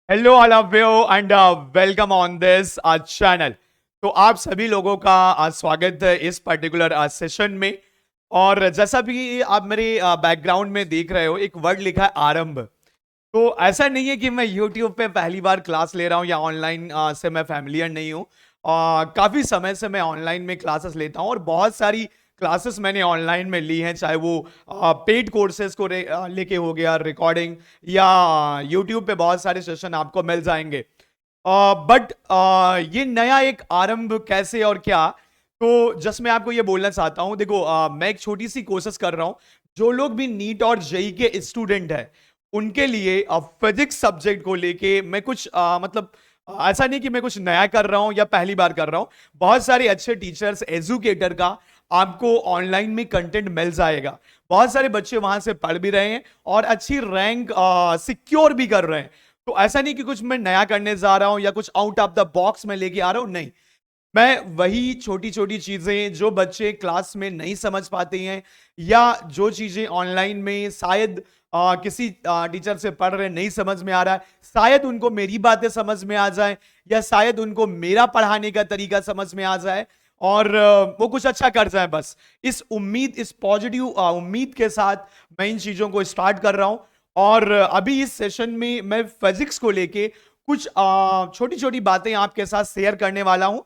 Hello all of you and welcome on this channel. तो आप सभी लोगों का स्वागत है इस पर्टिकुलर सेशन में। और जैसा भी आप मेरे बैकग्राउंड में देख रहे हो, एक वर्ड लिखा है आरंभ। तो ऐसा नहीं है कि मैं YouTube पे पहली बार क्लास ले रहा हूँ या ऑनलाइन से मैं फैमिलियर नहीं हूँ। काफ़ी समय से मैं ऑनलाइन में क्लासेस लेता हूँ और बहुत सारी क्लासेस मैंने ऑनलाइन में ली हैं, चाहे वो पेड कोर्सेज को लेके हो गया, रिकॉर्डिंग या YouTube पे बहुत सारे सेशन आपको मिल जाएंगे। बट ये नया एक आरंभ कैसे और क्या, तो जस्ट मैं आपको ये बोलना चाहता हूँ। देखो, मैं एक छोटी सी कोशिश कर रहा हूँ। जो लोग भी नीट और जेई के स्टूडेंट हैं उनके लिए फिजिक्स सब्जेक्ट को लेके मैं कुछ ऐसा नहीं कि मैं कुछ नया कर रहा हूं या पहली बार कर रहा हूं। बहुत सारे अच्छे टीचर्स, एजुकेटर का आपको ऑनलाइन में कंटेंट मिल जाएगा। बहुत सारे बच्चे वहां से पढ़ भी रहे हैं और अच्छी रैंक सिक्योर भी कर रहे हैं। तो ऐसा नहीं कि कुछ मैं नया करने जा रहा हूं या कुछ आउट ऑफ द बॉक्स में लेके आ रहा हूं, नहीं। मैं वही छोटी छोटी चीजें जो बच्चे क्लास में नहीं समझ पाते हैं या जो चीजें ऑनलाइन में शायद किसी टीचर से पढ़ रहे नहीं समझ में आ रहा है, शायद उनको मेरी बातें समझ में आ जाए या शायद उनको मेरा पढ़ाने का तरीका समझ में आ जाए और वो कुछ अच्छा कर जाए। बस इस उम्मीद, इस पॉजिटिव उम्मीद के साथ मैं इन चीजों को स्टार्ट कर रहा हूं। और अभी इस सेशन में मैं फिजिक्स को लेके कुछ छोटी छोटी बातें आपके साथ शेयर करने वाला हूं,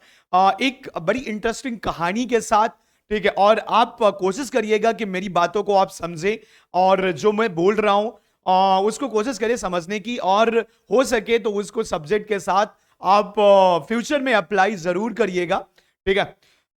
एक बड़ी इंटरेस्टिंग कहानी के साथ। ठीक है, और आप कोशिश करिएगा कि मेरी बातों को आप समझें और जो मैं बोल रहा हूं उसको कोशिश करिए समझने की, और हो सके तो उसको सब्जेक्ट के साथ आप फ्यूचर में अप्लाई जरूर करिएगा। ठीक है।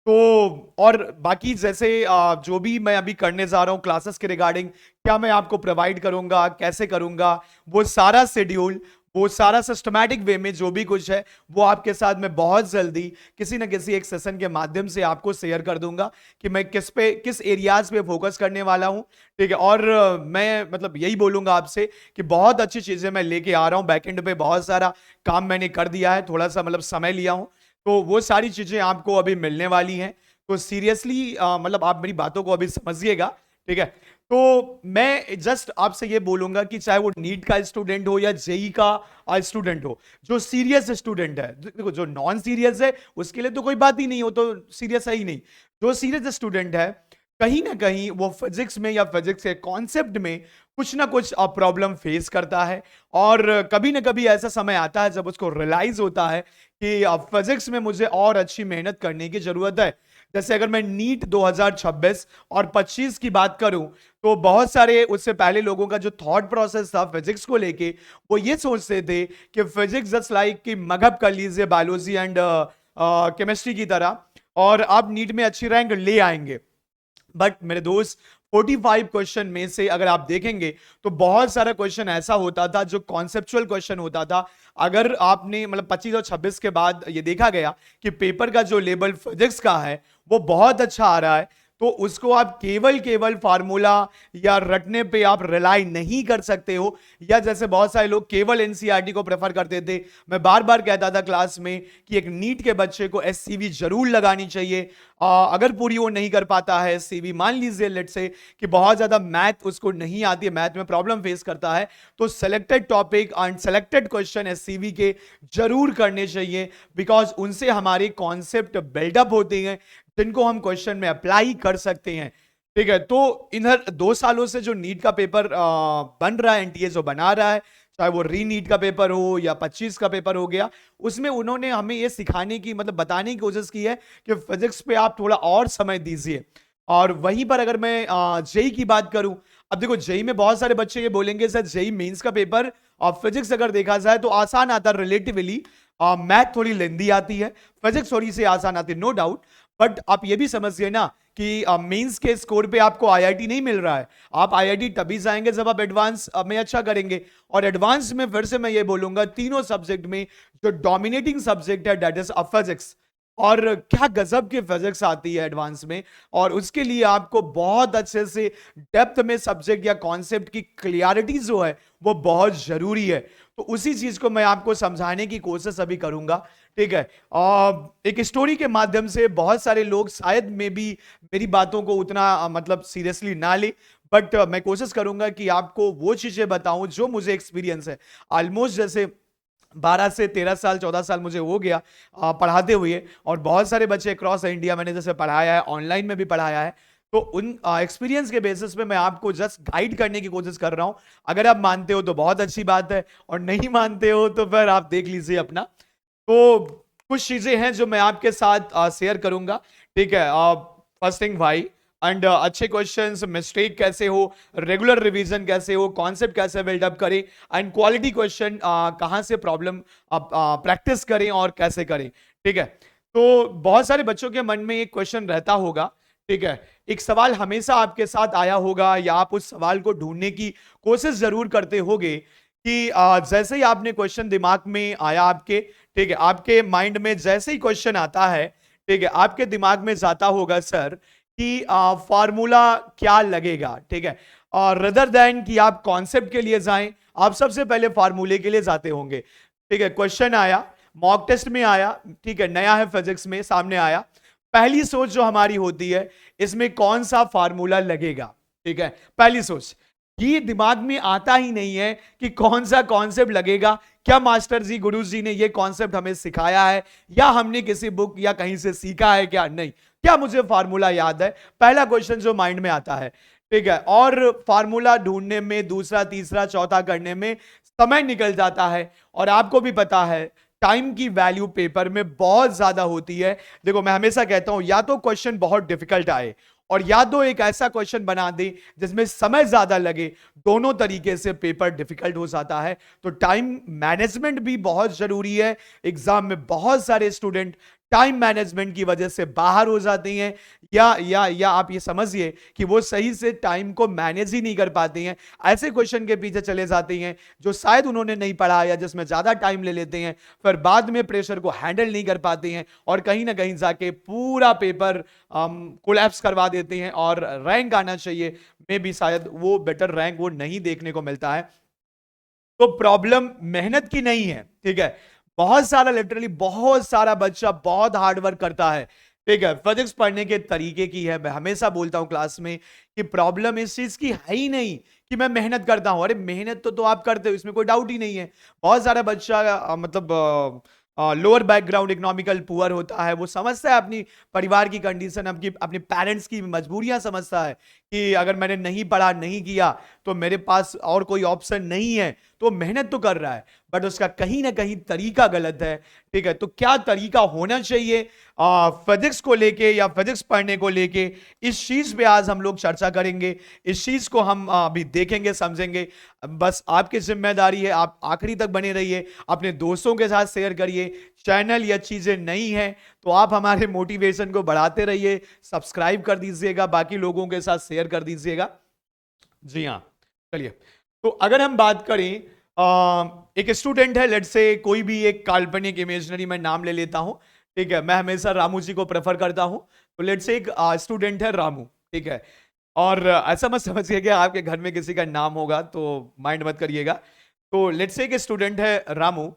तो और बाकी जैसे जो भी मैं अभी करने जा रहा हूं क्लासेस के रिगार्डिंग, क्या मैं आपको प्रोवाइड करूंगा, कैसे करूंगा, वो सारा शेड्यूल, वो सारा सिस्टमैटिक वे में जो भी कुछ है वो आपके साथ मैं बहुत जल्दी किसी न किसी एक सेशन के माध्यम से आपको शेयर कर दूंगा कि मैं किस एरियाज पे फोकस करने वाला हूं। ठीक है। और मैं मतलब यही बोलूंगा आपसे कि बहुत अच्छी चीजें मैं लेके आ रहा हूं। बैकएंड पे बहुत सारा काम मैंने कर दिया है, थोड़ा सा मतलब समय लिया हूं, तो वो सारी चीजें आपको अभी मिलने वाली हैं। तो सीरियसली मतलब आप मेरी बातों को अभी समझिएगा। ठीक है। तो मैं जस्ट आपसे ये बोलूंगा कि चाहे वो नीट का स्टूडेंट हो या जेई का स्टूडेंट हो, जो सीरियस स्टूडेंट है, देखो जो नॉन सीरियस है उसके लिए तो कोई बात ही नहीं हो, तो सीरियस है ही नहीं। जो सीरियस स्टूडेंट है, कहीं ना कहीं वो फिजिक्स में या फिजिक्स के कॉन्सेप्ट में कुछ ना कुछ प्रॉब्लम फेस करता है। और कभी ना कभी ऐसा समय आता है जब उसको रियलाइज होता है कि फिजिक्स में मुझे और अच्छी मेहनत करने की जरूरत है। जैसे अगर मैं नीट 2026 और 25 की बात करूं, तो बहुत सारे उससे पहले लोगों का जो थॉट प्रोसेस था फिजिक्स को लेके, वो ये सोचते थे कि फिजिक्स जस्ट लाइक कि मगहब कर लीजिए बायोलॉजी एंड केमिस्ट्री की तरह और आप नीट में अच्छी रैंक ले आएंगे। बट मेरे दोस्त, 45 क्वेश्चन में से अगर आप देखेंगे तो बहुत सारा क्वेश्चन ऐसा होता था जो कॉन्सेप्चुअल क्वेश्चन होता था। अगर आपने मतलब 25 और 26 के बाद ये देखा गया कि पेपर का जो लेवल फिजिक्स का है वो बहुत अच्छा आ रहा है, तो उसको आप केवल केवल फार्मूला या रटने पे आप रिलाई नहीं कर सकते हो। या जैसे बहुत सारे लोग केवल एनसीईआरटी को प्रेफर करते थे, मैं बार बार कहता था क्लास में कि एक नीट के बच्चे को एससीवी जरूर लगानी चाहिए। अगर पूरी वो नहीं कर पाता है एससीवी, मान लीजिए लेट से कि बहुत ज्यादा मैथ उसको नहीं आती है, मैथ में प्रॉब्लम फेस करता है, तो selected topic and selected question SCV के जरूर करने चाहिए, बिकॉज उनसे हमारे कॉन्सेप्ट बिल्डअप होते हैं जिनको हम क्वेश्चन में अप्लाई कर सकते हैं। ठीक है। तो इधर 2 सालों से जो नीट का पेपर बन रहा है, एनटीए जो बना रहा है, चाहे वो री नीट का पेपर हो या 25 का पेपर हो गया, उसमें उन्होंने हमें ये सिखाने की मतलब बताने की कोशिश की है कि फिजिक्स पे आप थोड़ा और समय दीजिए। और वहीं पर अगर मैं जेई की बात करूं, अब देखो जेई में बहुत सारे बच्चे ये बोलेंगे सर जेई मेंस का पेपर और फिजिक्स अगर देखा जाए तो आसान आता है रिलेटिवली, मैथ थोड़ी लेंदी आती है, फिजिक्स थोड़ी सी आसान आती है, नो डाउट। बट आप ये भी समझिए ना कि मेंस के स्कोर पे आपको आईआईटी नहीं मिल रहा है। आप आईआईटी तभी जाएंगे जब आप एडवांस में अच्छा करेंगे। और एडवांस में फिर से मैं ये बोलूंगा, तीनों सब्जेक्ट में जो डोमिनेटिंग सब्जेक्ट है दैट इज फिजिक्स। और क्या गजब की फिजिक्स आती है एडवांस में, और उसके लिए आपको बहुत अच्छे से डेप्थ में सब्जेक्ट या कॉन्सेप्ट की क्लियरिटी जो है वो बहुत जरूरी है। तो उसी चीज को मैं आपको समझाने की कोशिश अभी करूंगा। ठीक है। एक स्टोरी के माध्यम से बहुत सारे लोग शायद में भी मेरी बातों को उतना मतलब सीरियसली ना ले, बट मैं कोशिश करूंगा कि आपको वो चीजें बताऊं जो मुझे एक्सपीरियंस है। ऑलमोस्ट जैसे 12 से 13 साल 14 साल मुझे हो गया पढ़ाते हुए, और बहुत सारे बच्चे अक्रॉस इंडिया मैंने जैसे पढ़ाया है, ऑनलाइन में भी पढ़ाया है। तो उन एक्सपीरियंस के बेसिस पे मैं आपको जस्ट गाइड करने की कोशिश कर रहा हूं। अगर आप मानते हो तो बहुत अच्छी बात है, और नहीं मानते हो तो फिर आप देख लीजिए अपना। तो कुछ चीजें हैं जो मैं आपके साथ शेयर करूंगा, ठीक है। फर्स्ट थिंग भाई, एंड अच्छे क्वेश्चंस, मिस्टेक कैसे हो, रेगुलर रिवीजन कैसे हो, कॉन्सेप्ट कैसे बिल्डअप करें, एंड क्वालिटी क्वेश्चन कहां से प्रॉब्लम प्रैक्टिस करें और कैसे करें, ठीक है। तो बहुत सारे बच्चों के मन में एक क्वेश्चन रहता होगा, ठीक है। एक सवाल हमेशा आपके साथ आया होगा, या आप उस सवाल को ढूंढने की कोशिश जरूर करते होगे कि जैसे ही आपने क्वेश्चन दिमाग में आया आपके, ठीक है, आपके माइंड में जैसे ही क्वेश्चन आता है, ठीक है, आपके दिमाग में जाता होगा सर कि फार्मूला क्या लगेगा, ठीक है। और रदर देन कि आप कॉन्सेप्ट के लिए जाएं, आप सबसे पहले फार्मूले के लिए जाते होंगे, ठीक है। क्वेश्चन आया, मॉक टेस्ट में आया, ठीक है, नया है फिजिक्स में, सामने आया, पहली सोच जो हमारी होती है, इसमें कौन सा फार्मूला लगेगा, ठीक है। पहली सोच ये दिमाग में आता ही नहीं है कि कौन सा कॉन्सेप्ट लगेगा, क्या मास्टर जी गुरु जी ने ये कॉन्सेप्ट हमें सिखाया है, या हमने किसी बुक या कहीं से सीखा है क्या, नहीं, क्या मुझे फार्मूला याद है, पहला क्वेश्चन जो माइंड में आता है, ठीक है। और फार्मूला ढूंढने में, दूसरा तीसरा चौथा करने में समय निकल जाता है, और आपको भी पता है टाइम की वैल्यू पेपर में बहुत ज्यादा होती है। देखो मैं हमेशा कहता हूं, या तो क्वेश्चन बहुत डिफिकल्ट आए, और या तो एक ऐसा क्वेश्चन बना दे जिसमें समय ज्यादा लगे, दोनों तरीके से पेपर डिफिकल्ट हो जाता है। तो टाइम मैनेजमेंट भी बहुत जरूरी है। एग्जाम में बहुत सारे स्टूडेंट टाइम मैनेजमेंट की वजह से बाहर हो जाते हैं, या आप ये समझिए कि वो सही से टाइम को मैनेज ही नहीं कर पाते हैं, ऐसे क्वेश्चन के पीछे चले जाते हैं जो शायद उन्होंने नहीं पढ़ा, या जिसमें ज्यादा टाइम ले लेते हैं, फिर बाद में प्रेशर को हैंडल नहीं कर पाते हैं, और कहीं ना कहीं जाके पूरा पेपर कोलैप्स करवा देते हैं, और रैंक आना चाहिए में भी शायद वो बेटर रैंक वो नहीं देखने को मिलता है। तो प्रॉब्लम मेहनत की नहीं है, ठीक है। बहुत सारा, लिटरली बहुत सारा बच्चा बहुत हार्ड वर्क करता है, ठीक है, फिजिक्स पढ़ने के तरीके की है। मैं हमेशा बोलता हूं क्लास में कि प्रॉब्लम इस चीज की है ही नहीं कि मैं मेहनत करता हूं। अरे मेहनत तो आप करते हो, इसमें कोई डाउट ही नहीं है। बहुत सारा बच्चा मतलब लोअर बैकग्राउंड, इकोनॉमिकल पुअर होता है, वो समझता है अपनी परिवार की कंडीशन, अपनी अपने पेरेंट्स की मजबूरियां समझता है कि अगर मैंने नहीं पढ़ा, नहीं किया, तो मेरे पास और कोई ऑप्शन नहीं है। तो मेहनत तो कर रहा है, बट उसका कहीं ना कहीं तरीका गलत है, ठीक है। तो क्या तरीका होना चाहिए फिजिक्स को लेके, या फिजिक्स पढ़ने को लेके, इस चीज पे आज हम लोग चर्चा करेंगे। इस चीज को हम अभी देखेंगे, समझेंगे। बस आपकी जिम्मेदारी है, आप आखिरी तक बने रहिए, अपने दोस्तों के साथ शेयर करिए। चैनल या चीजें नई हैं तो आप हमारे मोटिवेशन को बढ़ाते रहिए, सब्सक्राइब कर दीजिएगा, बाकी लोगों के साथ शेयर कर दीजिएगा। जी हाँ, चलिए। तो अगर हम बात करें, एक स्टूडेंट है, लेट्स से कोई भी एक काल्पनिक इमेजिनरी मैं नाम ले लेता हूं, ठीक है। मैं हमेशा रामू जी को प्रेफर करता हूं। तो लेट्स से एक स्टूडेंट है रामू, ठीक है। और ऐसा मत समझिएगा आपके घर में किसी का नाम होगा तो माइंड मत करिएगा। तो लेट्स से एक स्टूडेंट है रामू।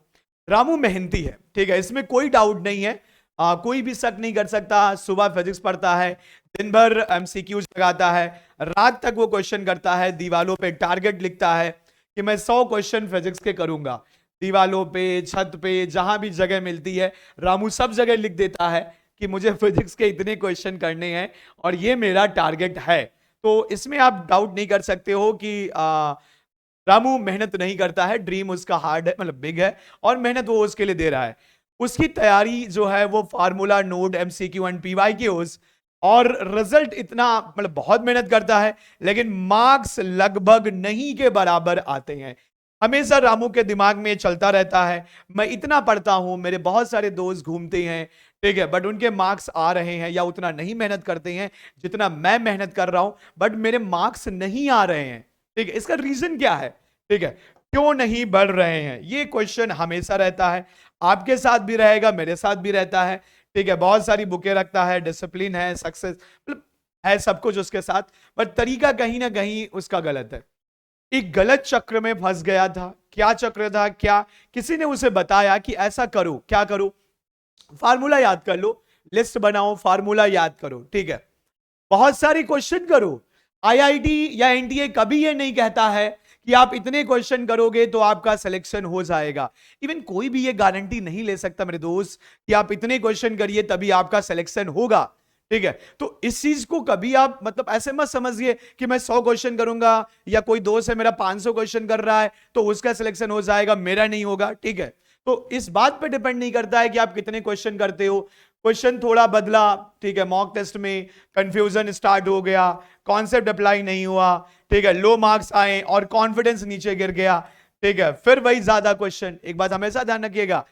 रामू मेहनती है, ठीक है, इसमें कोई डाउट नहीं है। कोई भी शक नहीं कर सकता। सुबह फिजिक्स पढ़ता है, दिन भर एमसीक्यूज लगाता है, रात तक वो क्वेश्चन करता है, दीवालों पे टारगेट लिखता है कि मैं 100 क्वेश्चन फिजिक्स के करूंगा। दीवालों पे, छत पे, जहां भी जगह मिलती है, रामू सब जगह लिख देता है कि मुझे फिजिक्स के इतने क्वेश्चन करने हैं और ये मेरा टारगेट है। तो इसमें आप डाउट नहीं कर सकते हो कि रामू मेहनत नहीं करता है, ड्रीम उसका हार्ड है, मतलब बिग है, और मेहनत वो उसके लिए दे रहा है। उसकी तैयारी जो है वो formula, node, MCQ and PYQs, और रिजल्ट इतना, मतलब बहुत मेहनत करता है, लेकिन मार्क्स लगभग नहीं के बराबर आते हैं। हमेशा रामू के दिमाग में चलता रहता है, मैं इतना पढ़ता हूं, मेरे बहुत सारे दोस्त घूमते हैं, ठीक है, बट उनके मार्क्स आ रहे हैं, या उतना नहीं मेहनत करते हैं जितना मैं मेहनत कर रहा हूं, बट मेरे मार्क्स नहीं आ रहे हैं, ठीक है। इसका रीजन क्या है, ठीक है, क्यों नहीं बढ़ रहे हैं? ये क्वेश्चन हमेशा रहता है, आपके साथ भी रहेगा, मेरे साथ भी रहता है, ठीक है। बहुत सारी बुकें रखता है, डिसिप्लिन है, सक्सेस, मतलब है सब कुछ उसके साथ, बट तरीका कहीं ना कहीं उसका गलत है। एक गलत चक्र में फंस गया था। क्या चक्र था? क्या किसी ने उसे बताया कि ऐसा करो, क्या करो, फार्मूला याद कर लो, लिस्ट बनाओ, फार्मूला याद करो, ठीक है, बहुत सारे क्वेश्चन करो। आईआईटी या एनटीए कभी ये नहीं कहता है कि आप इतने क्वेश्चन करोगे तो आपका सिलेक्शन हो जाएगा। इवन कोई भी ये गारंटी नहीं ले सकता मेरे दोस्त कि आप इतने क्वेश्चन करिए तभी आपका सिलेक्शन होगा। ठीक है, तो इस चीज को कभी आप मतलब ऐसे मत समझिए कि मैं 100 क्वेश्चन करूंगा या कोई दोस्त है मेरा 500 क्वेश्चन कर रहा है तो उसका सिलेक्शन हो जाएगा, मेरा नहीं होगा। ठीक है, तो इस बात पे डिपेंड नहीं करता है कि आप कितने क्वेश्चन करते हो। क्वेश्चन थोड़ा बदला, ठीक है, मॉक टेस्ट में कंफ्यूजन स्टार्ट हो गया, कॉन्सेप्ट अप्लाई नहीं हुआ, ठीक है, लो मार्क्स आए और कॉन्फिडेंस नीचे गिर गया। ठीक है, फिर वही ज्यादा क्वेश्चन। एक बात हमेशा ध्यान रखिएगा,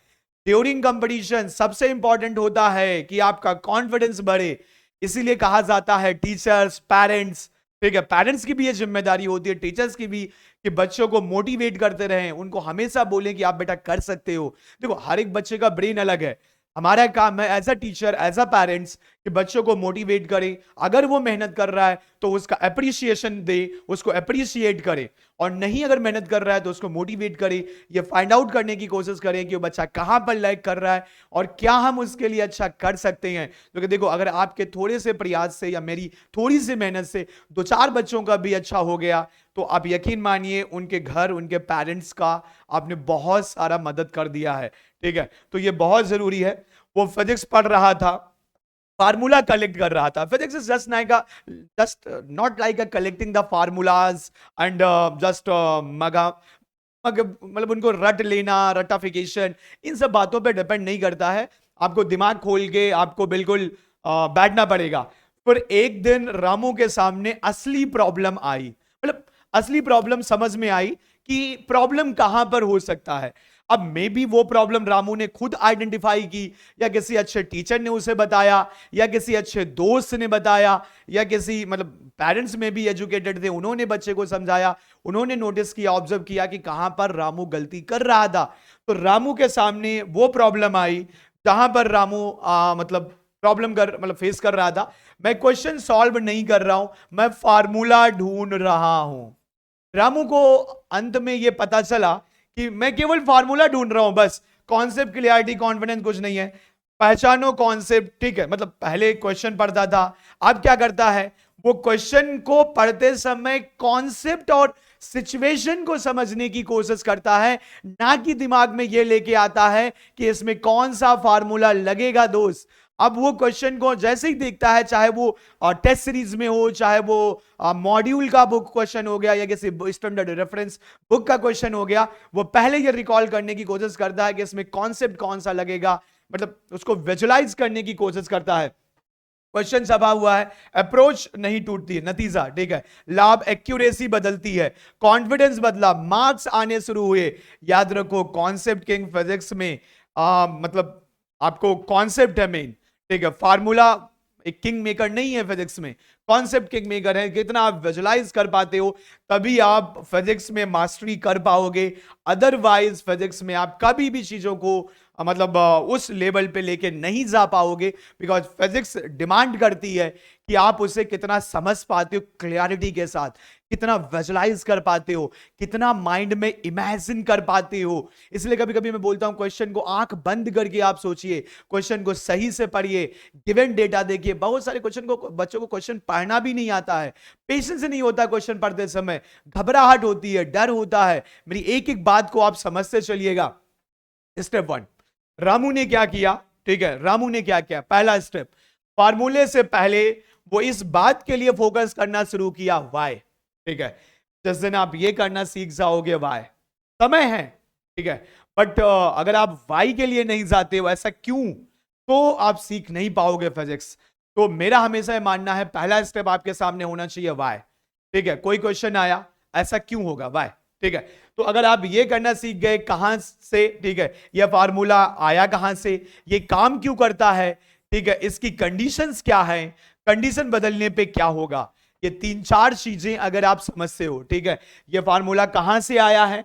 ड्यूरिंग कंपटीशन सबसे इंपॉर्टेंट होता है कि आपका कॉन्फिडेंस बढ़े। इसीलिए कहा जाता है टीचर्स, पेरेंट्स, ठीक है, पेरेंट्स की भी ये जिम्मेदारी होती है, टीचर्स की भी, कि बच्चों को मोटिवेट करते रहें, उनको हमेशा बोलें कि आप बेटा कर सकते हो। देखो हर एक बच्चे का ब्रेन अलग है, हमारा काम है as a teacher, as a parents, कि बच्चों को मोटिवेट करें। अगर वो मेहनत कर रहा है तो उसका अप्रिसिएशन दे, उसको अप्रिशिएट करें, और नहीं अगर मेहनत कर रहा है तो उसको मोटिवेट करें। ये फाइंड आउट करने की कोशिश करें कि वो बच्चा कहां पर लैग कर रहा है और क्या हम उसके लिए अच्छा कर सकते हैं। क्योंकि देखो अगर आपके थोड़े से प्रयास से या मेरी थोड़ी सी मेहनत से 2-4 बच्चों का भी अच्छा हो गया तो आप यकीन मानिए उनके घर, उनके पेरेंट्स का आपने बहुत सारा मदद कर दिया है। ठीक है, तो ये बहुत जरूरी है। वो फिजिक्स पढ़ रहा था, फार्मूला कलेक्ट कर रहा था। Physics is just not like a collecting the formulas and just मगा मतलब उनको रट लेना, रटाफिकेशन, इन सब बातों पे डिपेंड नहीं करता है। आपको दिमाग खोल के आपको बिल्कुल बैठना पड़ेगा। फिर एक दिन रामू के सामने असली प्रॉब्लम आई, मतलब असली प्रॉब्लम समझ में आई कि प्रॉब्लम कहां पर हो सकता है। अब मे बी वो प्रॉब्लम रामू ने खुद आइडेंटिफाई की, या किसी अच्छे टीचर ने उसे बताया, या किसी अच्छे दोस्त ने बताया, या किसी मतलब पेरेंट्स में भी एजुकेटेड थे, उन्होंने बच्चे को समझाया, उन्होंने नोटिस किया, ऑब्जर्व किया कि कहां पर रामू गलती कर रहा था। तो रामू के सामने वो प्रॉब्लम आई जहां पर रामू मतलब प्रॉब्लम कर मतलब फेस कर रहा था। मैं क्वेश्चन सॉल्व नहीं कर रहा हूं, मैं फार्मूला ढूंढ रहा हूं। रामू को अंत में यह पता चला कि मैं केवल फार्मूला ढूंढ रहा हूं, बस कॉन्सेप्ट, क्लियरिटी, कॉन्फिडेंस कुछ नहीं है। पहचानो कॉन्सेप्ट, ठीक है, मतलब पहले क्वेश्चन पढ़ता था, अब क्या करता है, वो क्वेश्चन को पढ़ते समय कॉन्सेप्ट और सिचुएशन को समझने की कोशिश करता है, ना कि दिमाग में यह लेके आता है कि इसमें कौन सा फार्मूला लगेगा दोस्त। अब वो क्वेश्चन को जैसे ही देखता है, चाहे वो टेस्ट सीरीज में हो, चाहे वो मॉड्यूल का बुक क्वेश्चन हो गया या किसी स्टैंडर्ड रेफरेंस बुक का क्वेश्चन हो गया, वो पहले ये रिकॉल करने की कोशिश करता है कि इसमें कॉन्सेप्ट कौन सा लगेगा, मतलब उसको विजुलाइज करने की कोशिश करता है। क्वेश्चन छपा हुआ है, अप्रोच नहीं टूटती है, नतीजा, ठीक है, लाभ, एक्यूरेसी बदलती है, कॉन्फिडेंस बदला, मार्क्स आने शुरू हुए। याद रखो कॉन्सेप्ट किंग फिजिक्स में मतलब आपको कॉन्सेप्ट है मेन, ठीक है, फार्मूला एक किंग मेकर नहीं है फिजिक्स में, कॉन्सेप्ट किंग मेकर है। कितना आप विजुलाइज कर पाते हो तभी आप फिजिक्स में मास्टरी कर पाओगे, अदरवाइज फिजिक्स में आप कभी भी चीजों को मतलब उस लेवल पे लेके नहीं जा पाओगे। बिकॉज फिजिक्स डिमांड करती है कि आप उसे कितना समझ पाते हो क्लियरिटी के साथ, कितना विजुलाइज कर पाते हो, कितना माइंड में इमेजिन कर पाते हो। इसलिए कभी कभी मैं बोलता हूं क्वेश्चन को आंख बंद करके आप सोचिए, क्वेश्चन को सही से पढ़िए, गिवन डेटा देखिए। बहुत सारे क्वेश्चन को बच्चों को क्वेश्चन पढ़ना भी नहीं आता है, पेशेंस नहीं होता क्वेश्चन पढ़ते समय, घबराहट होती है, डर होता है। मेरी एक एक बात को आप समझते चलिएगा। स्टेप 1, रामू ने क्या किया, ठीक है, रामू ने क्या किया, पहला स्टेप, फार्मूले से पहले वो इस बात के लिए फोकस करना शुरू किया, वाई। ठीक है, जिस दिन आप ये करना सीख जाओगे, वाई, समय है, ठीक है, बट अगर आप वाई के लिए नहीं जाते हो, ऐसा क्यों, तो आप सीख नहीं पाओगे फिजिक्स। तो मेरा हमेशा ये मानना है पहला स्टेप आपके सामने होना चाहिए, वाई। ठीक है, कोई क्वेश्चन आया, ऐसा क्यों होगा, वाई। ठीक है, तो अगर आप ये करना सीख गए कहां से, ठीक है, यह फार्मूला आया कहां से, ये काम क्यों करता है, ठीक है, इसकी कंडीशंस क्या है, कंडीशन बदलने पे क्या होगा, ये 3-4 चीजें अगर आप समझते हो, ठीक है, ये फार्मूला कहां से आया है,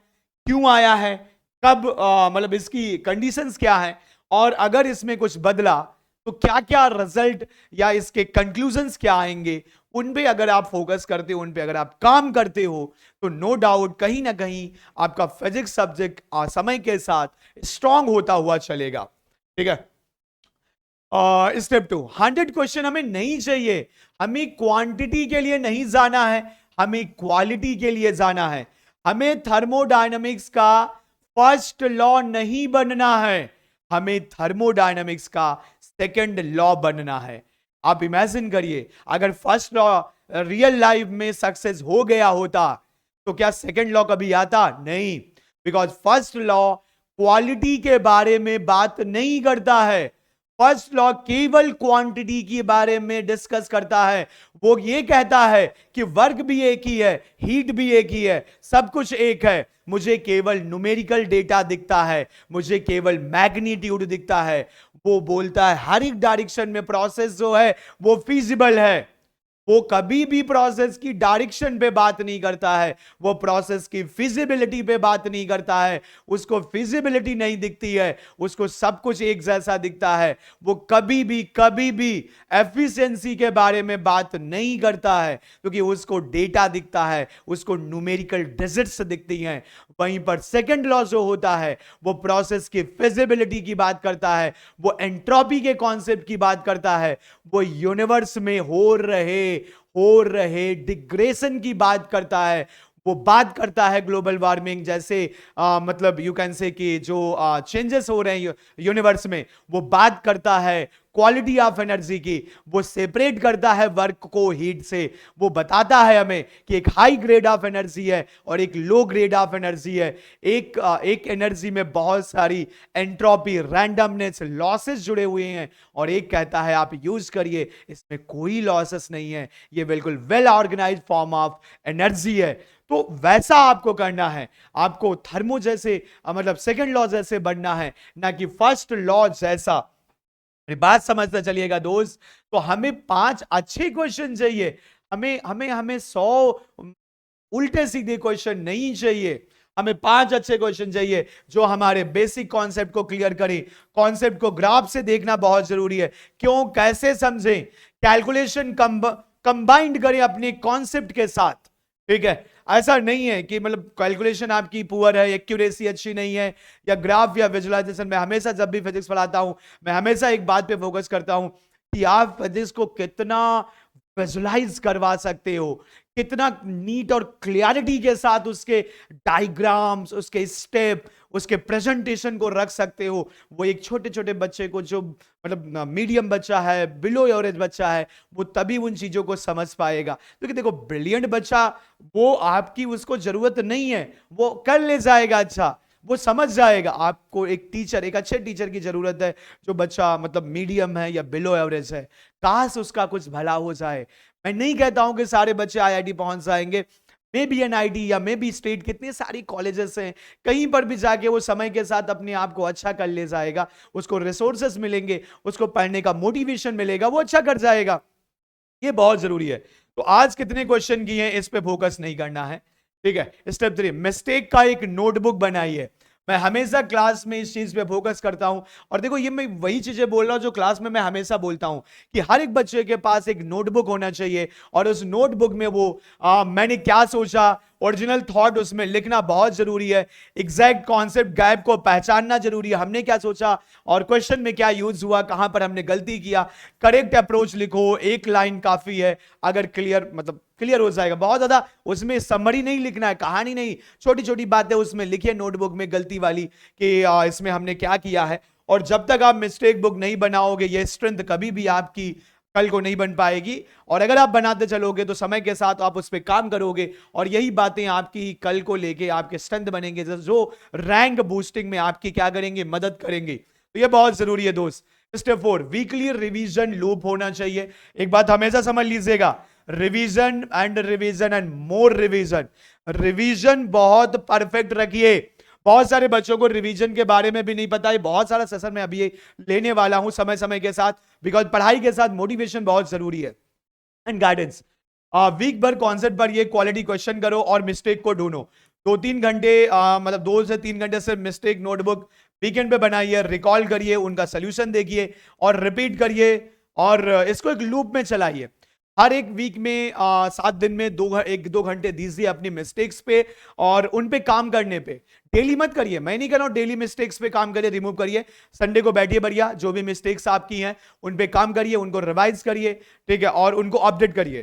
क्यों आया है, कब मतलब इसकी कंडीशंस क्या है, और अगर इसमें कुछ बदला तो क्या क्या रिजल्ट या इसके कंक्लूजन्स क्या आएंगे, उन पे अगर आप फोकस करते हो, उन पे अगर आप काम करते हो, तो नो डाउट कहीं ना कहीं आपका फिजिक्स सब्जेक्ट समय के साथ स्ट्रांग होता हुआ चलेगा। ठीक है, स्टेप 2, 100 क्वेश्चन हमें नहीं चाहिए, हमें क्वांटिटी के लिए नहीं जाना है, हमें क्वालिटी के लिए जाना है। हमें थर्मोडायनामिक्स का फर्स्ट लॉ नहीं बनना है, हमें थर्मोडायनामिक्स का सेकंड लॉ बनना है। आप इमेजिन करिए, अगर फर्स्ट लॉ रियल लाइफ में सक्सेस हो गया होता तो क्या सेकंड लॉ कभी आता? नहीं, बिकॉज फर्स्ट लॉ क्वालिटी के बारे में बात नहीं करता है। फर्स्ट लॉ केवल क्वांटिटी के बारे में डिस्कस करता है। वो ये कहता है कि वर्क भी एक ही है, हीट भी एक ही है, सब कुछ एक है, मुझे केवल न्यूमेरिकल डेटा दिखता है, मुझे केवल मैग्नीट्यूड दिखता है। वो बोलता है हर एक डायरेक्शन में प्रोसेस जो है वो फीजिबल है। वो कभी भी प्रोसेस की डायरेक्शन पे बात नहीं करता है, वो प्रोसेस की फिजिबिलिटी पे बात नहीं करता है। उसको फिजिबिलिटी नहीं दिखती है, उसको सब कुछ एक जैसा दिखता है। वो कभी भी एफिशिएंसी के बारे में बात नहीं करता है, क्योंकि उसको डेटा दिखता है, उसको न्यूमेरिकल डिजिट्स दिखती हैं। वहीं पर सेकंड लॉ जो होता है वो प्रोसेस की फिजिबिलिटी की बात करता है, वो एंट्रोपी के कॉन्सेप्ट की बात करता है, वो यूनिवर्स में हो रहे डिग्रेशन की बात करता है, वो बात करता है ग्लोबल वार्मिंग जैसे मतलब यू कैन से कि जो चेंजेस हो रहे हैं यूनिवर्स में, वो बात करता है क्वालिटी ऑफ एनर्जी की, वो सेपरेट करता है वर्क को हीट से। वो बताता है हमें कि एक हाई ग्रेड ऑफ एनर्जी है और एक लो ग्रेड ऑफ एनर्जी है। एक एनर्जी में बहुत सारी एंट्रोपी, रैंडमनेस, लॉसेस जुड़े हुए हैं, और एक कहता है आप यूज करिए, इसमें कोई लॉसेस नहीं है, ये बिल्कुल well organised form of energy है। तो वैसा आपको करना है, आपको थर्मो जैसे मतलब सेकंड लॉ जैसे बनना है, ना कि फर्स्ट लॉ जैसा। बात समझते चलिएगा दोस्त। तो हमें 5 अच्छे क्वेश्चन चाहिए, हमें हमें हमें 100 उल्टे सीधे क्वेश्चन नहीं चाहिए। हमें 5 अच्छे क्वेश्चन चाहिए जो हमारे बेसिक कॉन्सेप्ट को क्लियर करें। कॉन्सेप्ट को ग्राफ से देखना बहुत जरूरी है, क्यों, कैसे समझें, कैलकुलेशन कंबाइंड करें अपने कॉन्सेप्ट के साथ। ठीक है, ऐसा नहीं है कि मतलब कैलकुलेशन आपकी पुअर है, एक्यूरेसी अच्छी नहीं है, या ग्राफ या विजुअलाइजेशन। मैं हमेशा जब भी फिजिक्स पढ़ाता हूं, मैं हमेशा एक बात पे फोकस करता हूं कि आप फिजिक्स को कितना विजुअलाइज करवा सकते हो, कितना नीट और क्लियरिटी के साथ उसके डायग्राम्स, उसके स्टेप, उसके प्रेजेंटेशन को रख सकते हो। वो एक छोटे छोटे बच्चे को, जो मतलब मीडियम बच्चा है, बिलो एवरेज बच्चा है, वो तभी उन चीजों को समझ पाएगा। क्योंकि देखो, ब्रिलियंट बच्चा, वो आपकी उसको जरूरत नहीं है, वो कर ले जाएगा, अच्छा वो समझ जाएगा। आपको एक टीचर, एक अच्छे टीचर की जरूरत है, जो बच्चा मतलब मीडियम है या बिलो एवरेज है, काश उसका कुछ भला हो जाए। मैं नहीं कहता हूं कि सारे बच्चे आईआईटी पहुंच जाएंगे, मे बी एनआईटी या मे बी स्टेट, कितने सारी कॉलेजेस हैं, कहीं पर भी जाके वो समय के साथ अपने आप को अच्छा कर ले जाएगा। उसको रिसोर्सेस मिलेंगे, उसको पढ़ने का मोटिवेशन मिलेगा, वो अच्छा कर जाएगा। ये बहुत जरूरी है। तो आज कितने क्वेश्चन किए हैं इस पे फोकस नहीं करना है। ठीक है, स्टेप 3, मिस्टेक का एक नोटबुक बनाइए। मैं हमेशा क्लास में इस चीज पे फोकस करता हूं, और देखो ये मैं वही चीजें बोल रहा हूं जो क्लास में मैं हमेशा बोलता हूं कि हर एक बच्चे के पास एक नोटबुक होना चाहिए, और उस नोटबुक में वो मैंने क्या सोचा, ओरिजिनल थॉट उसमें लिखना बहुत जरूरी है। एग्जैक्ट कॉन्सेप्ट गैप को पहचानना जरूरी है, हमने क्या सोचा और क्वेश्चन में क्या यूज हुआ, कहां पर हमने गलती किया। करेक्ट अप्रोच लिखो, एक लाइन काफी है, अगर क्लियर मतलब क्लियर हो जाएगा। बहुत ज्यादा उसमें समरी नहीं लिखना है, कहानी नहीं, छोटी छोटी बातें उसमें लिखिए नोटबुक में गलती वाली, कि इसमें हमने क्या किया है। और जब तक आप मिस्टेक बुक नहीं बनाओगे, ये स्ट्रेंथ कभी भी आपकी कल को नहीं बन पाएगी। और अगर आप बनाते चलोगे तो समय के साथ आप उस पर काम करोगे, और यही बातें आपकी कल को लेके आपके स्ट्रेंथ बनेंगे, जो रैंक बूस्टिंग में आपकी क्या करेंगे, मदद करेंगे। तो ये बहुत जरूरी है दोस्त। स्टेप 4, वीकली रिवीजन लूप होना चाहिए। एक बात हमेशा समझ लीजिएगा, revision and more revision. Revision बहुत परफेक्ट रखिए। बहुत सारे बच्चों को रिवीजन के बारे में भी नहीं पता है। बहुत सारा सेशन में अभी लेने वाला हूं समय समय के साथ, बिकॉज पढ़ाई के साथ मोटिवेशन बहुत जरूरी है एंड गाइडेंस। वीक भर कॉन्सेप्ट पर ये क्वालिटी क्वेश्चन करो और मिस्टेक को ढूंढो। 2-3 घंटे मतलब 2 से 3 घंटे से मिस्टेक नोटबुक वीकेंड पे बनाइए, रिकॉल करिए, उनका सोल्यूशन देखिए और रिपीट करिए, और इसको एक लूप में चलाइए। हर एक वीक में 7 दिन में 1-2 घंटे दीजिए अपनी मिस्टेक्स पे और उन पे काम करने पे। डेली मत करिए, मैं नहीं कह रहा हूं डेली मिस्टेक्स पे काम करिए, रिमूव करिए। संडे को बैठिए बढ़िया, जो भी मिस्टेक्स आपकी हैं उन पे काम करिए, उनको रिवाइज करिए, ठीक है, और उनको अपडेट करिए।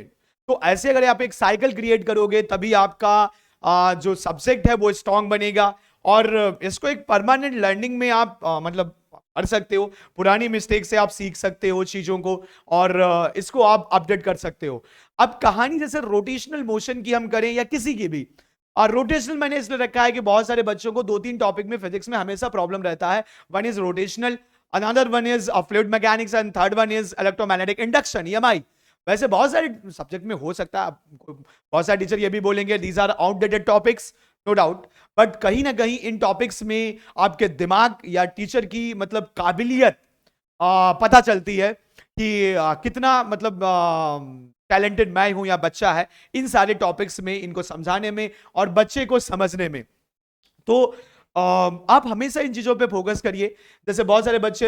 तो ऐसे अगर आप एक साइकिल क्रिएट करोगे, तभी आपका जो सब्जेक्ट है वो स्ट्रांग बनेगा, और इसको एक परमानेंट लर्निंग में आप मतलब कर सकते हो। पुरानी मिस्टेक से आप सीख सकते हो चीजों को, और इसको आप अपडेट कर सकते हो। अब कहानी जैसे रोटेशनल मोशन की हम करें या किसी की भी, और रोटेशनल मैंने इसलिए रखा है कि बहुत सारे बच्चों को 2-3 टॉपिक में फिजिक्स में हमेशा प्रॉब्लम रहता है। One is rotational, another one is fluid mechanics, and third one is electromagnetic induction, EMI. वैसे बहुत सारे सब्जेक्ट में हो सकता है, बहुत सारे टीचर ये भी बोलेंगे these are outdated topics, no doubt, but कहीं ना कहीं इन टॉपिक्स में आपके दिमाग या टीचर की मतलब काबिलियत पता चलती है कि कितना मतलब टैलेंटेड मैं हूं या बच्चा है इन सारे टॉपिक्स में, इनको समझाने में और बच्चे को समझने में। तो आप हमेशा इन चीजों पे फोकस करिए। जैसे बहुत सारे बच्चे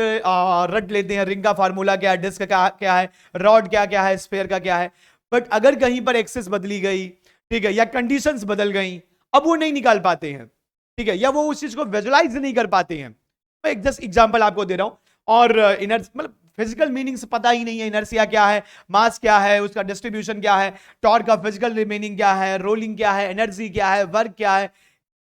रट लेते हैं रिंग का फार्मूला क्या है, डिस्क का क्या है, रॉड क्या क्या है, स्फीयर का क्या है, बट अगर कहीं पर एक्सेस बदली गई, ठीक है, या कंडीशंस बदल गई, अब वो नहीं निकाल पाते हैं, ठीक है, या वो उस चीज को विजुलाइज नहीं कर पाते हैं। मैं एक जस्ट एग्जांपल आपको दे रहा हूं। और इनर्स मतलब फिजिकल मीनिंग्स पता ही नहीं है, इनर्सिया क्या है, मास क्या है, उसका डिस्ट्रीब्यूशन क्या है, टॉर्क का फिजिकल रिमेनिंग क्या है, रोलिंग क्या है, एनर्जी क्या है, वर्क क्या है,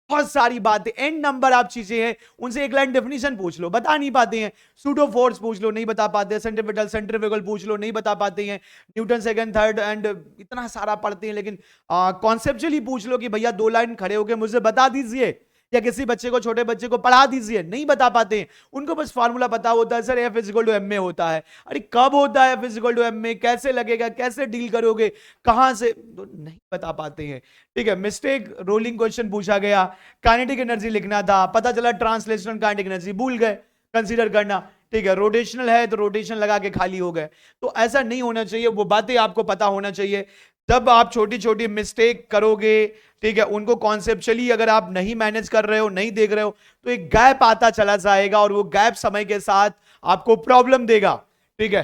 बहुत सारी बातें, एन नंबर आप चीजें हैं, उनसे एक लाइन डेफिनेशन पूछ लो, बता नहीं पाते हैं। सूडो फोर्स पूछ लो, नहीं बता पाते हैं। सेंट्रीपिटल सेंट्रीफ्यूगल पूछ लो, नहीं बता पाते हैं। न्यूटन सेकंड थर्ड एंड इतना सारा पढ़ते हैं, लेकिन कॉन्सेप्चुअली पूछ लो कि भैया 2 लाइन खड़े होकर मुझे बता दीजिए, या किसी बच्चे को, छोटे बच्चे को पढ़ा दीजिए, नहीं बता पाते हैं। उनको बस फार्मूला पता होता है, sir F is equal to M A होता है। अरे कब होता है F is equal to M A, कैसे लगेगा, कैसे डील करोगे, कहां से, तो नहीं बता पाते हैं। ठीक है, मिस्टेक, रोलिंग क्वेश्चन पूछा गया, काइनेटिक एनर्जी लिखना था, पता चला ट्रांसलेशनल काइनेटिक एनर्जी भूल गए कंसीडर करना। ठीक है, रोटेशनल है तो रोटेशन लगा के खाली हो गए। तो ऐसा नहीं होना चाहिए, वो बातें आपको पता होना चाहिए। जब आप छोटी छोटी मिस्टेक करोगे, ठीक है, उनको कॉन्सेप्चुअली अगर आप नहीं मैनेज कर रहे हो, नहीं देख रहे हो, तो एक गैप आता चला जाएगा, और वो गैप समय के साथ आपको प्रॉब्लम देगा। ठीक है,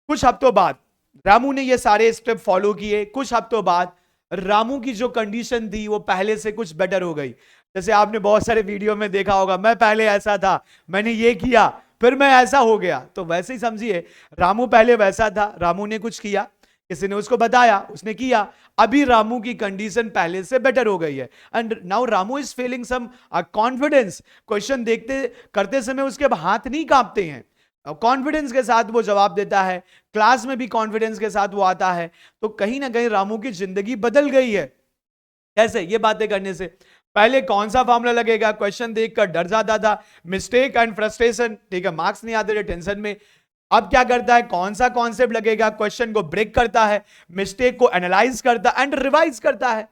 कुछ हफ्तों बाद रामू ने ये सारे स्टेप फॉलो किए, कुछ हफ्तों बाद रामू की जो कंडीशन थी वो पहले से कुछ बेटर हो गई। जैसे आपने बहुत सारे वीडियो में देखा होगा, मैं पहले ऐसा था, मैंने ये किया, फिर मैं ऐसा हो गया। तो वैसे ही समझिए, रामू पहले वैसा था, रामू ने कुछ किया, किसी ने उसको बताया, उसने किया, अभी रामू की कंडीशन पहले से बेटर हो गई है। And now Ramu is feeling some confidence. Question देखते करते समय उसके हाथ नहीं कांपते हैं, कॉन्फिडेंस के साथ वो जवाब देता है, क्लास में भी कॉन्फिडेंस के साथ वो आता है। तो कहीं ना कहीं रामू की जिंदगी बदल गई है। कैसे? ये बातें करने से। पहले कौन सा फॉर्मूला लगेगा, क्वेश्चन देखकर डर जाता था, मिस्टेक एंड फ्रस्ट्रेशन, ठीक है, मार्क्स नहीं आते थे, टेंशन में। अब क्या करता है, कौन सा कॉन्सेप्ट लगेगा, क्वेश्चन को ब्रेक करता है, मिस्टेक को एनालाइज करता एंड रिवाइज करता है।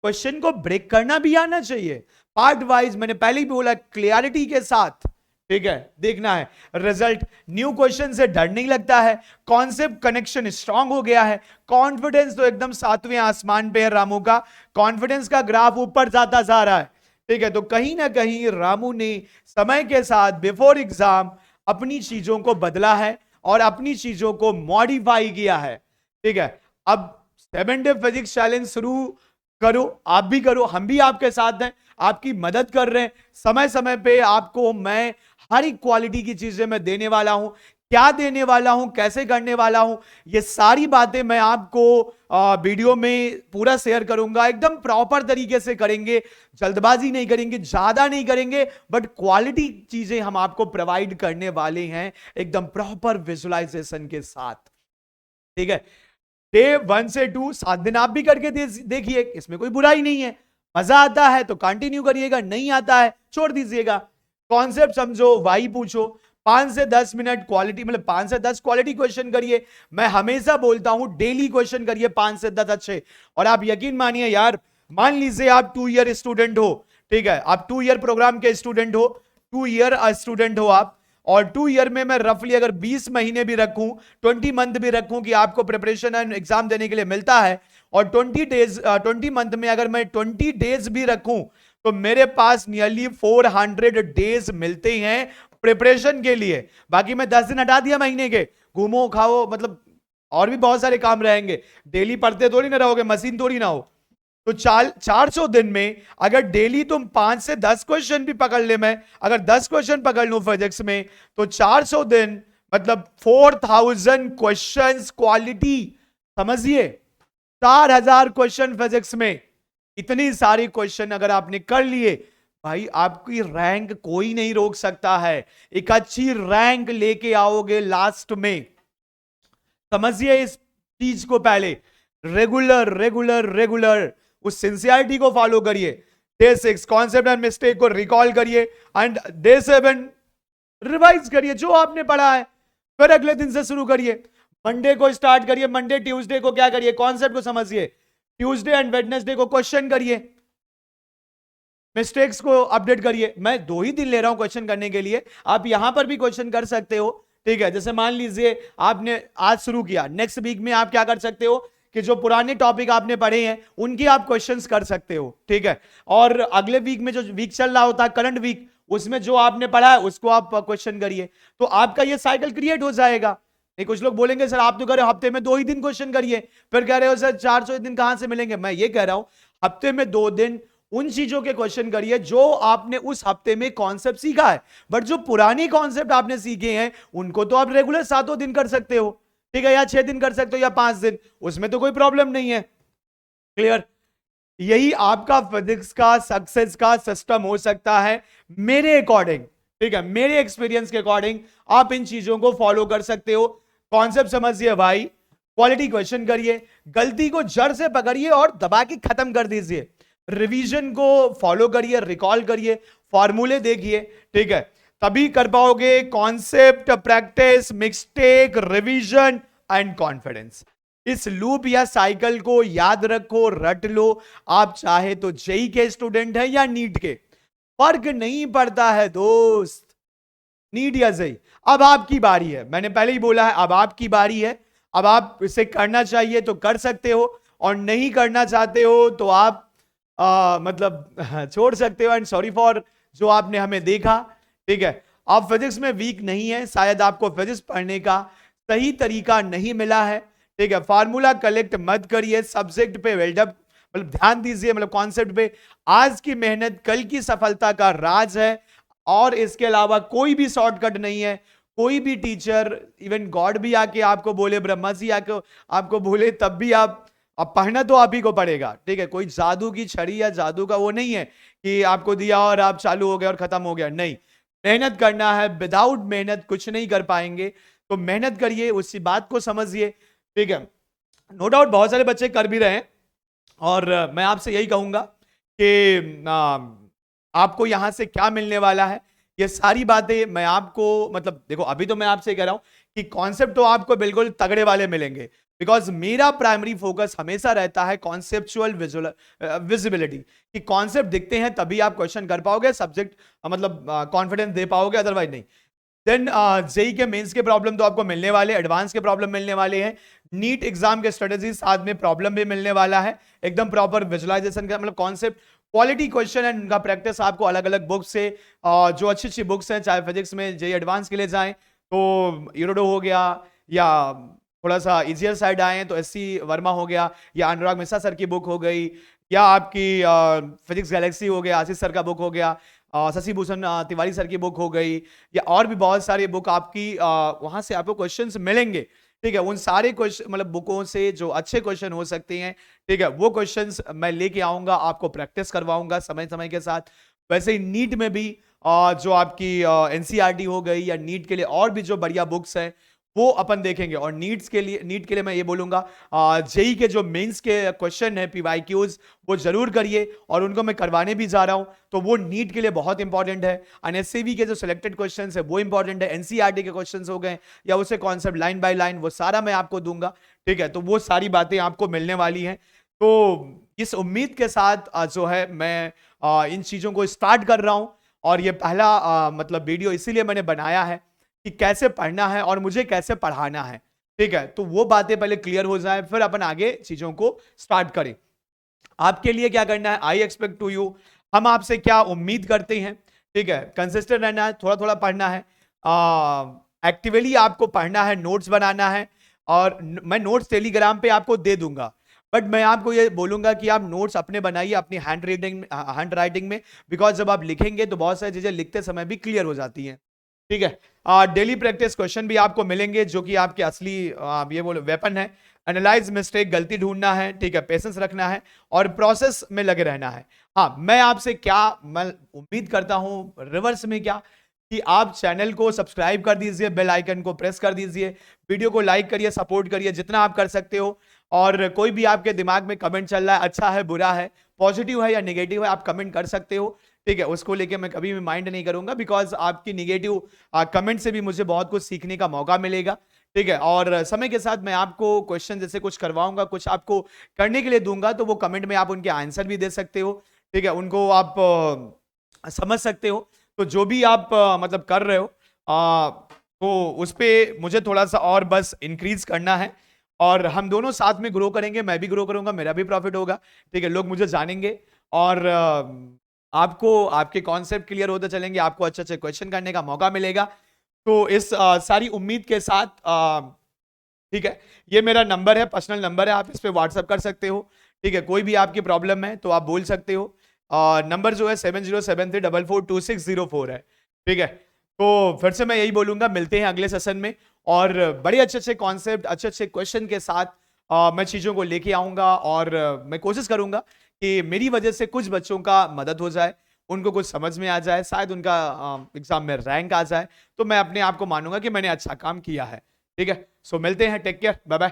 क्वेश्चन को ब्रेक करना भी आना चाहिए, पार्ट वाइज, मैंने पहले ही बोला, क्लियरिटी के साथ, ठीक है, देखना है रिजल्ट। न्यू क्वेश्चन से डर नहीं लगता है, कॉन्सेप्ट कनेक्शन स्ट्रांग हो गया है, कॉन्फिडेंस तो एकदम 7वें आसमान पे है रामू का, कॉन्फिडेंस का ग्राफ ऊपर जाता जा रहा है। ठीक है, तो कहीं ना कहीं रामू ने समय के साथ बिफोर एग्जाम अपनी चीजों को बदला है और अपनी चीजों को मॉडिफाई किया है। ठीक है, अब 7 डे फिजिक्स चैलेंज शुरू करो, आप भी करो, हम भी आपके साथ हैं, आपकी मदद कर रहे हैं। समय समय पे आपको मैं हर एक क्वालिटी की चीजें मैं देने वाला हूं, क्या देने वाला हूं, कैसे करने वाला हूं, ये सारी बातें मैं आपको वीडियो में पूरा शेयर करूंगा। एकदम प्रॉपर तरीके से करेंगे, जल्दबाजी नहीं करेंगे, ज्यादा नहीं करेंगे, बट क्वालिटी चीजें हम आपको प्रोवाइड करने वाले हैं, एकदम प्रॉपर विजुअलाइजेशन के साथ। ठीक है, डे 1 से 2 7 दिन आप भी करके देखिए, इसमें कोई बुराई नहीं है। मजा आता है तो कंटिन्यू करिएगा, नहीं आता है छोड़ दीजिएगा। कॉन्सेप्ट समझो, वाई पूछो, 5 से 10 मिनट क्वालिटी, मतलब 5 से 10 क्वालिटी क्वेश्चन करिए। मैं हमेशा बोलता हूं डेली क्वेश्चन करिए 5 से 10 अच्छे। और आप यकीन मानिए यार, मान लीजिए आप 2 ईयर स्टूडेंट हो, ठीक है, आप 2 ईयर प्रोग्राम के स्टूडेंट हो, 2 ईयर स्टूडेंट हो आप, और 2 ईयर में मैं रफली अगर 20 महीने भी रखूं, 20 मंथ भी रखूं कि आपको प्रिपरेशन एंड एग्जाम देने के लिए मिलता है, और 20 मंथ में अगर मैं 20 डेज भी रखूं, तो मेरे पास नियरली 400 डेज मिलते हैं प्रिपरेशन के लिए। बाकी मैं 10 दिन हटा दिया महीने के, घूमो खाओ, मतलब और भी बहुत सारे काम रहेंगे, डेली पढ़ते थोड़ी ना रहोगे, मशीन थोड़ी ना हो। तो 400 दिन में अगर डेली तुम 5 से 10 क्वेश्चन भी पकड़ ले, मैं अगर 10 क्वेश्चन पकड़ लूं फिजिक्स में, तो 400 दिन मतलब 4000 क्वेश्चंस क्वालिटी। समझिए, 4000 क्वेश्चन फिजिक्स में, इतनी सारी क्वेश्चन अगर आपने कर लिए, भाई आपकी रैंक कोई नहीं रोक सकता है। एक अच्छी रैंक लेके आओगे लास्ट में। समझिए इस चीज को पहले। रेगुलर रेगुलर रेगुलर उस सिंसियरिटी को फॉलो करिए। डे 6 कॉन्सेप्ट एंड मिस्टेक को रिकॉल करिए एंड डे 7 रिवाइज करिए जो आपने पढ़ा है। फिर अगले दिन से शुरू करिए। मंडे को स्टार्ट करिए। मंडे ट्यूसडे को क्या करिए, कॉन्सेप्ट को समझिए। ट्यूसडे एंड वेडनेसडे को क्वेश्चन करिए, मिस्टेक्स को अपडेट करिए। मैं 2 ही दिन ले रहा हूं क्वेश्चन करने के लिए, आप यहां पर भी क्वेश्चन कर सकते हो। ठीक है, जैसे मान लीजिए आपने आज शुरू किया, नेक्स्ट वीक में आप क्या कर सकते हो कि जो पुराने टॉपिक आपने पढ़े हैं उनकी आप क्वेश्चंस कर सकते हो। ठीक है, और अगले वीक में जो वीक चल रहा होता है करंट वीक, उसमें जो आपने पढ़ा है उसको आप क्वेश्चन करिए, तो आपका ये साइकिल क्रिएट हो जाएगा। कुछ लोग बोलेंगे सर आप तो कह रहे हो हफ्ते में 2 ही दिन क्वेश्चन करिए, फिर कह रहे हो सर 400 दिन कहां से मिलेंगे। मैं ये कह रहा हूं हफ्ते में 2 दिन उन चीजों के क्वेश्चन करिए जो आपने उस हफ्ते में कॉन्सेप्ट सीखा है। बट जो पुरानी कॉन्सेप्ट आपने सीखे हैं उनको तो आप रेगुलर 7 दिन कर सकते हो। ठीक है, या 6 दिन कर सकते हो या 5 दिन, उसमें तो कोई प्रॉब्लम नहीं है। क्लियर? यही आपका फिजिक्स का सक्सेस का सिस्टम हो सकता है मेरे अकॉर्डिंग। ठीक है, मेरे एक्सपीरियंस के अकॉर्डिंग आप इन चीजों को फॉलो कर सकते हो। कॉन्सेप्ट समझिए भाई, क्वालिटी क्वेश्चन करिए, गलती को जड़ से पकड़िए और दबा के खत्म कर दीजिए। रिवीजन को फॉलो करिए, रिकॉल करिए, फॉर्मूले देखिए। ठीक है, तभी कर पाओगे concept, practice, mistake, revision and confidence. इस लूप या साइकिल को याद रखो, रट लो। आप चाहे तो जेई के स्टूडेंट हैं या नीट के, फर्क नहीं पड़ता है दोस्त, नीट या जेई। अब आपकी बारी है, मैंने पहले ही बोला है अब आपकी बारी है। अब आप इसे करना चाहिए तो कर सकते हो, और नहीं करना चाहते हो तो आप मतलब छोड़ सकते हो। एंड सॉरी फॉर जो आपने हमें देखा। ठीक है, आप फिजिक्स में वीक नहीं है, शायद आपको फिजिक्स पढ़ने का सही तरीका नहीं मिला है। ठीक है, फार्मूला कलेक्ट मत करिए, सब्जेक्ट पे वेल्डअप मतलब ध्यान दीजिए, मतलब कॉन्सेप्ट पे। आज की मेहनत कल की सफलता का राज है, और इसके अलावा कोई भी शॉर्टकट नहीं है। कोई भी टीचर, इवन गॉड भी आके आपको बोले, ब्रह्मा जी आके आपको बोले, तब भी आप अब पढ़ना तो आप ही को पड़ेगा। ठीक है, कोई जादू की छड़ी या जादू का वो नहीं है कि आपको दिया और आप चालू हो गए और खत्म हो गया। नहीं, मेहनत करना है। विदाउट मेहनत कुछ नहीं कर पाएंगे, तो मेहनत करिए, उसी बात को समझिए। ठीक है, नो डाउट बहुत सारे बच्चे कर भी रहे हैं, और मैं आपसे यही कहूंगा कि आपको यहां से क्या मिलने वाला है, ये सारी बातें मैं आपको मतलब देखो, अभी तो मैं आपसे कह रहा हूं कि कॉन्सेप्ट तो आपको बिल्कुल तगड़े वाले मिलेंगे, बिकॉज मेरा प्राइमरी फोकस हमेशा रहता है कॉन्सेप्चुअल विजिबिलिटी, कि कॉन्सेप्ट दिखते हैं तभी आप क्वेश्चन कर पाओगे, सब्जेक्ट मतलब कॉन्फिडेंस दे पाओगे, अदरवाइज नहीं। देन जेई के मेंस के प्रॉब्लम तो आपको मिलने वाले, एडवांस के प्रॉब्लम मिलने वाले हैं, नीट एग्जाम के स्ट्रेटेजी साथ में प्रॉब्लम भी मिलने वाला है, एकदम प्रॉपर विजुअलाइजेशन का मतलब कॉन्सेप्ट, क्वालिटी क्वेश्चन एंड उनका प्रैक्टिस आपको अलग अलग बुक से, जो अच्छी अच्छी बुक्स हैं, चाहे फिजिक्स में जेई एडवांस के लिए जाएं तो यूरोडो हो गया, या थोड़ा सा इजियर साइड आए तो एससी वर्मा हो गया, या अनुराग मिश्रा सर की बुक हो गई, या आपकी फिजिक्स गैलेक्सी हो गया, आशीष सर का बुक हो गया, शशि भूषण तिवारी सर की बुक हो गई, या और भी बहुत सारी बुक आपकी वहां से आपको क्वेश्चंस मिलेंगे। ठीक है, उन सारे क्वेश्चन मतलब बुकों से जो अच्छे क्वेश्चन हो सकते हैं, ठीक है, वो क्वेश्चंस मैं लेके आऊंगा, आपको प्रैक्टिस करवाऊंगा समय समय के साथ। वैसे ही नीट में भी जो आपकी एनसीईआरटी हो गई, या नीट के लिए और भी जो बढ़िया बुक्स हैं वो अपन देखेंगे। और नीट के लिए मैं ये बोलूंगा, जेई के जो मेंस के क्वेश्चन है पीवाईक्यूज, वो जरूर करिए, और उनको मैं करवाने भी जा रहा हूं, तो वो नीट के लिए बहुत इंपॉर्टेंट है। एनएससीवी के जो सिलेक्टेड क्वेश्चंस है वो इंपॉर्टेंट है, एनसीईआरटी के क्वेश्चंस हो गए, या उसे कॉन्सेप्ट लाइन बाय लाइन, वो सारा मैं आपको दूंगा। ठीक है, तो वो सारी बातें आपको मिलने वाली हैं। तो इस उम्मीद के साथ जो है मैं इन चीजों को स्टार्ट कर रहा हूं, और ये पहला मतलब वीडियो इसीलिए मैंने बनाया है कि कैसे पढ़ना है और मुझे कैसे पढ़ाना है। ठीक है, तो वो बातें पहले क्लियर हो जाए, फिर अपन आगे चीजों को स्टार्ट करें। आपके लिए क्या करना है, आई एक्सपेक्ट टू यू, हम आपसे क्या उम्मीद करते हैं। ठीक है, कंसिस्टेंट रहना है, थोड़ा थोड़ा पढ़ना है, एक्टिवली आपको पढ़ना है, नोट्स बनाना है, और मैं नोट्स टेलीग्राम पे आपको दे दूंगा, बट मैं आपको ये बोलूंगा कि आप नोट्स अपने बनाइए अपनी हैंड राइटिंग में, बिकॉज जब आप लिखेंगे तो बहुत सारी चीजें लिखते समय भी क्लियर हो जाती हैं। ठीक है, डेली प्रैक्टिस क्वेश्चन भी आपको मिलेंगे, जो कि आपके असली आप ये बोलो वेपन है, एनालाइज मिस्टेक, गलती ढूंढना है, ठीक है, पेशेंस रखना है और प्रोसेस में लगे रहना है। हाँ, मैं आपसे क्या मैं उम्मीद करता हूं रिवर्स में क्या, कि आप चैनल को सब्सक्राइब कर दीजिए, बेल आइकन को प्रेस कर दीजिए, वीडियो को लाइक करिए, सपोर्ट करिए जितना आप कर सकते हो। और कोई भी आपके दिमाग में कमेंट चल रहा है, अच्छा है, बुरा है, पॉजिटिव है या नेगेटिव है, आप कमेंट कर सकते हो, ठीक है। उसको लेके मैं कभी भी माइंड नहीं करूंगा, बिकॉज आपकी निगेटिव कमेंट से भी मुझे बहुत कुछ सीखने का मौका मिलेगा, ठीक है। और समय के साथ मैं आपको क्वेश्चन जैसे कुछ करवाऊंगा, कुछ आपको करने के लिए दूंगा, तो वो कमेंट में आप उनके आंसर भी दे सकते हो, ठीक है, उनको आप समझ सकते हो। तो जो भी आप मतलब कर रहे हो, तो उस पे मुझे थोड़ा सा और बस इंक्रीज करना है, और हम दोनों साथ में ग्रो करेंगे, मैं भी ग्रो करूंगा, मेरा भी प्रॉफिट होगा, ठीक है, लोग मुझे जानेंगे, और आपको आपके कॉन्सेप्ट क्लियर होते चलेंगे, आपको अच्छे अच्छे क्वेश्चन करने का मौका मिलेगा। तो इस सारी उम्मीद के साथ ठीक है, ये मेरा नंबर है, पर्सनल नंबर है, आप इस पे व्हाट्सअप कर सकते हो, ठीक है। कोई भी आपकी प्रॉब्लम है तो आप बोल सकते हो। नंबर जो है 7073442604 है, ठीक है। तो फिर से मैं यही बोलूंगा, मिलते हैं अगले सेशन में, और बड़े अच्छे अच्छे कॉन्सेप्ट, अच्छे अच्छे क्वेश्चन के साथ मैं चीजों को लेके आऊंगा, और मैं कोशिश करूंगा कि मेरी वजह से कुछ बच्चों का मदद हो जाए, उनको कुछ समझ में आ जाए, शायद उनका एग्जाम में रैंक आ जाए, तो मैं अपने आप को मानूंगा कि मैंने अच्छा काम किया है, ठीक है। सो मिलते हैं, टेक केयर, बाय बाय।